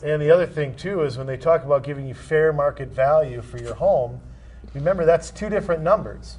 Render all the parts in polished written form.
And the other thing, too, is when they talk about giving you fair market value for your home, remember that's two different numbers.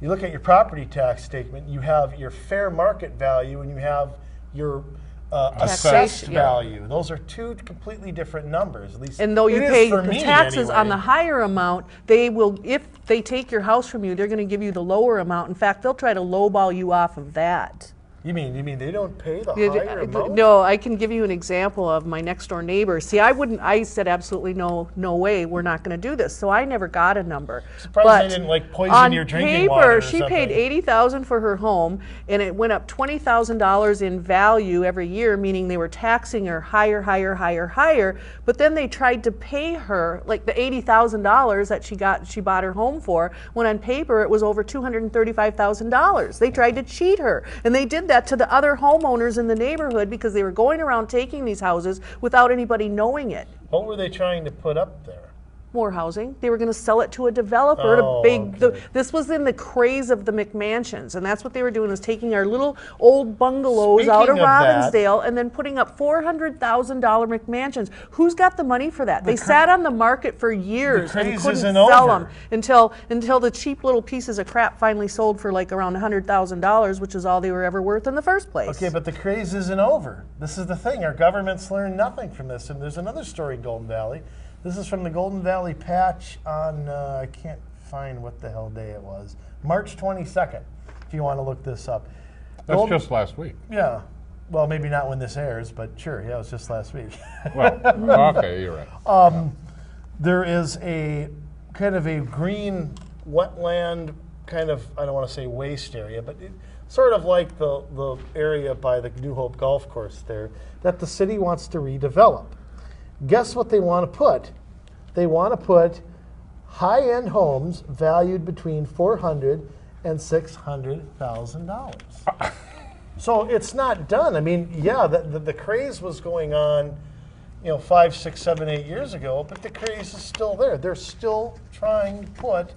You look at your property tax statement, you have your fair market value and you have your assessed value. Those are two completely different numbers, at least. And though you pay the taxes anyway. on the higher amount, they will, if they take your house from you, they're going to give you the lower amount. In fact, they'll try to lowball you off of that. You mean they don't pay the higher amount? No, I can give you an example of my next door neighbor. See, I said absolutely no way, we're not going to do this. So I never got a number. Surprised they didn't like poison your drinking water or she something. paid $80,000 for her home, and it went up $20,000 in value every year, meaning they were taxing her higher. But then they tried to pay her like the $80,000 that she bought her home for, when on paper it was over $235,000. They tried to cheat her, and they did that to the other homeowners in the neighborhood because they were going around taking these houses without anybody knowing it. What were they trying to put up there? More housing. They were going to sell it to a developer. This was in the craze of the McMansions, and that's what they were doing, was taking our little old bungalows out of Robbinsdale and then putting up $400,000 McMansions. Who's got the money for that? They sat on the market for years and couldn't sell them until the cheap little pieces of crap finally sold for like around $100,000, which is all they were ever worth in the first place. Okay, but the craze isn't over. This is the thing. Our government's learned nothing from this, and there's another story in Golden Valley. This is from the Golden Valley Patch on, I can't find what the hell day it was, March 22nd, if you want to look this up. That's just last week. Yeah. Well, maybe not when this airs, but sure, yeah, it was just last week. Well, okay, you're right. There is a kind of a green wetland, kind of, I don't want to say waste area, but sort of like the area by the New Hope Golf Course there, that the city wants to redevelop. Guess what they want to put? They want to put high-end homes valued between $400,000 and $600,000. So it's not done. I mean, yeah, the craze was going on, 5, 6, 7, 8 years ago, but the craze is still there. They're still trying to put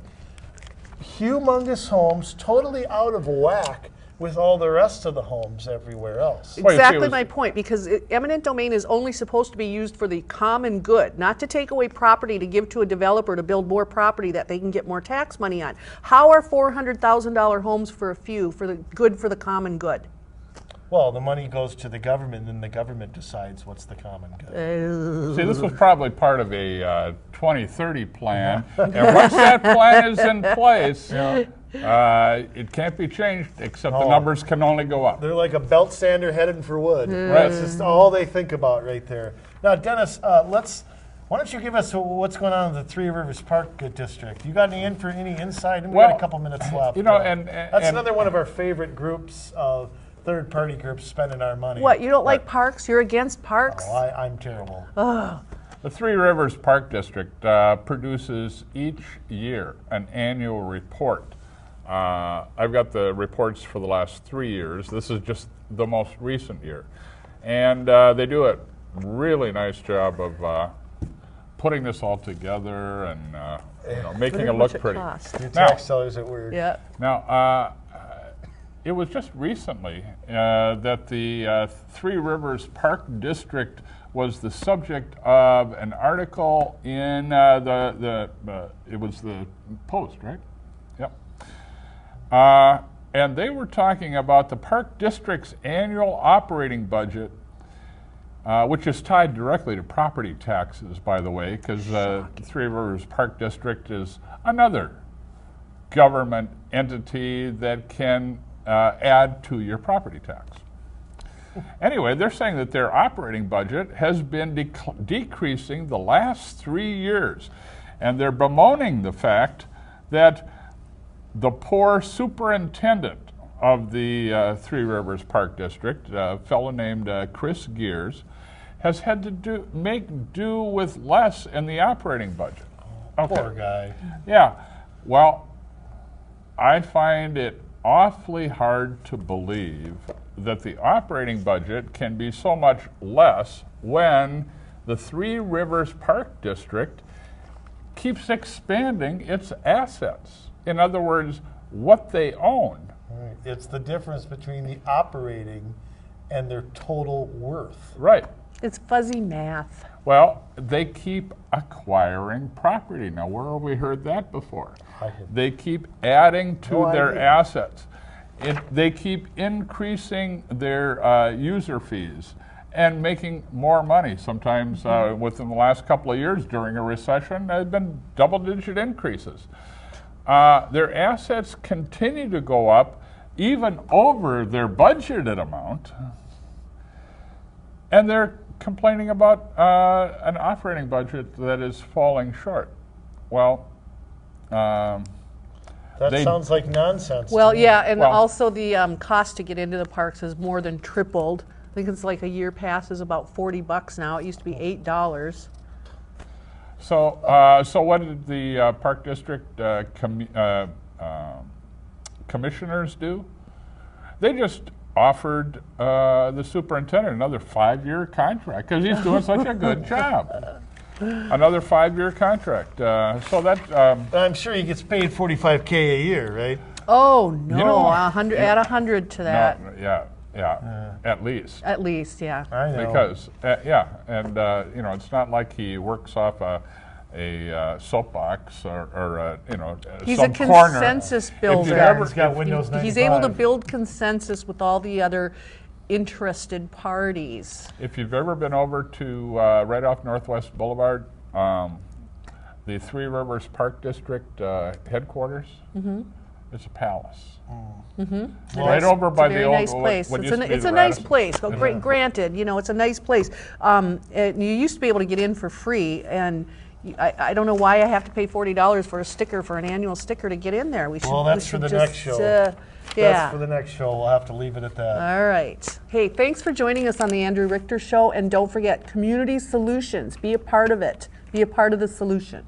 humongous homes totally out of whack with all the rest of the homes everywhere else. Exactly my point, because eminent domain is only supposed to be used for the common good, not to take away property to give to a developer to build more property that they can get more tax money on. How are $400,000 homes for a few for the common good? Well, the money goes to the government, and the government decides what's the common good. See, this was probably part of a 2030 plan, and once that plan is in place, it can't be changed, except the numbers can only go up. They're like a belt sander headed for wood. Right. That's just all they think about right there. Now, Dennis, why don't you give us what's going on in the Three Rivers Park District? You got any insight? We've got a couple minutes left. That's another one of our favorite groups, third-party groups spending our money. What, you don't like parks? You're against parks? Oh, I'm terrible. The Three Rivers Park District produces each year an annual report. I've got the reports for the last 3 years. This is just the most recent year. And they do a really nice job of putting this all together and making it look pretty. Your tax sellers are weird. Yeah. Now, it was just recently that the Three Rivers Park District was the subject of an article in it was the Post, right? Yep. And they were talking about the Park District's annual operating budget, which is tied directly to property taxes, by the way, because the Three Rivers Park District is another government entity that can add to your property tax. Anyway, they're saying that their operating budget has been decreasing the last 3 years, and they're bemoaning the fact that the poor superintendent of the Three Rivers Park District, a fellow named Chris Gears, has had to make do with less in the operating budget. Poor guy. Yeah. Well, I find it awfully hard to believe that the operating budget can be so much less when the Three Rivers Park District keeps expanding its assets. In other words, what they own. Right. It's the difference between the operating and their total worth. Right. It's fuzzy math. Well, they keep acquiring property. Now, where have we heard that before? They keep adding to their assets. They keep increasing their user fees and making more money. Sometimes within the last couple of years during a recession, there have been double-digit increases. Their assets continue to go up even over their budgeted amount, and they're complaining about an operating budget that is falling short. Well, that sounds like nonsense. Well, yeah, and also the cost to get into the parks has more than tripled. I think it's like a year pass is about $40 now. It used to be $8. So what did the Park District commissioners do? They just offered the superintendent another 5-year contract because he's doing such a good job. Another 5-year contract. So that I'm sure he gets paid $45K a year, right? Oh no, 100 add 100 to that. No, yeah, at least. At least, yeah. I know. Because and it's not like he works off a soapbox or he's some a consensus builder. He's got Windows 95. He's able to build consensus with all the other interested parties. If you've ever been over to right off Northwest Boulevard, the Three Rivers Park District headquarters, it's a palace. Right over by the old. Nice place. It's a nice place. Granted, it's a nice place. You used to be able to get in for free, and I don't know why I have to pay $40 for a sticker, for an annual sticker to get in there. That's for the next show. That's for the next show. We'll have to leave it at that. All right. Hey, thanks for joining us on the Andrew Richter Show, and don't forget, community solutions. Be a part of it. Be a part of the solution.